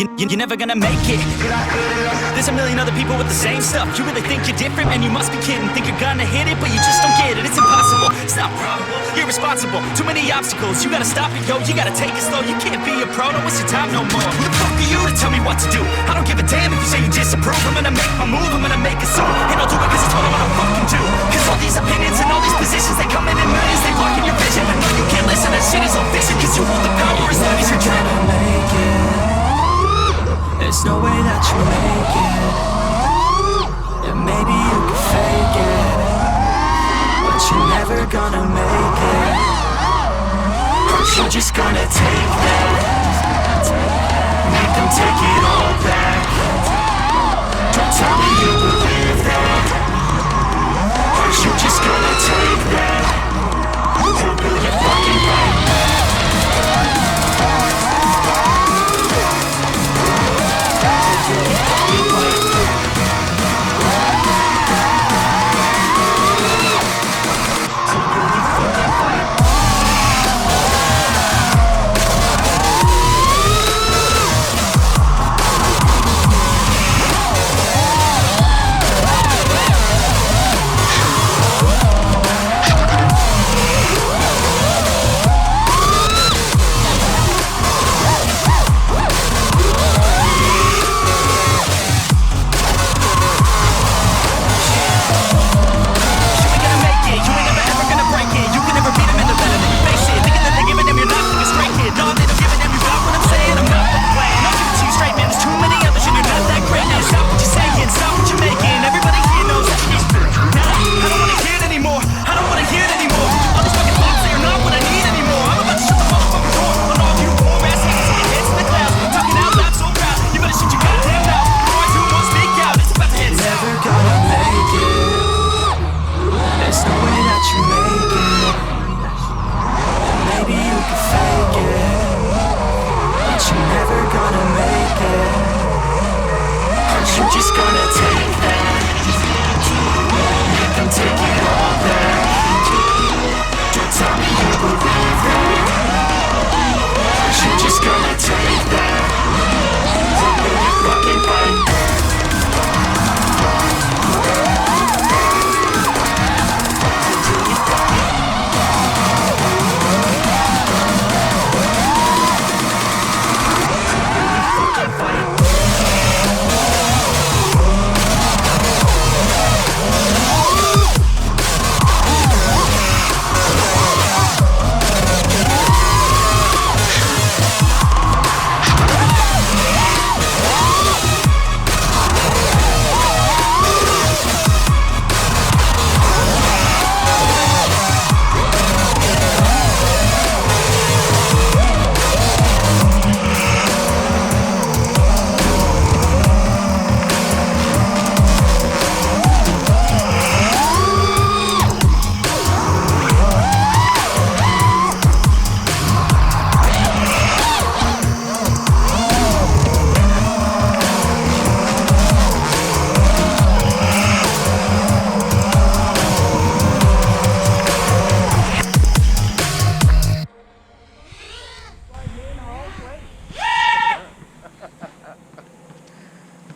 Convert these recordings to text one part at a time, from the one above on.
You're never gonna make it. There's a million other people with the same stuff. You really think you're different? Man, you must be kidding. Think you're gonna hit it, but you just don't get it. It's impossible, it's not probable. Irresponsible, too many obstacles. You gotta stop it, yo, you gotta take it slow. You can't be a pro, don't waste your time no more. Who the fuck are you to tell me what to do? I don't give a damn if you say you disapprove. I'm gonna make my move, I'm gonna make it soon. And I'll do it cause it's what I wanna fucking do. Cause all these opinions and all these positions, they come in millions, they blocking your vision. I know you can't listen, that shit is all fiction. Cause you hold the power as long as you're trying to make it. There's no way that you make it. Yeah, maybe you can fake it, but you're never gonna make it. Aren't you just gonna take that? Make them take it all back. Don't tell me you believe that. Aren't you just gonna take that? Or will you fucking fight back?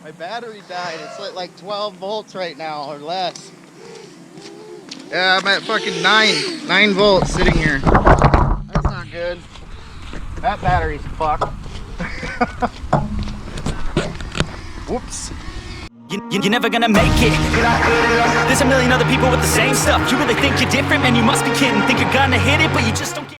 My battery died. It's at like 12 volts right now or less. Yeah, I'm at fucking 9 volts sitting here. That's not good. That battery's fucked. Whoops. You're never gonna make it. There's a million other people with the same stuff. You really think you're different? Man, you must be kidding. Think you're gonna hit it, but you just don't get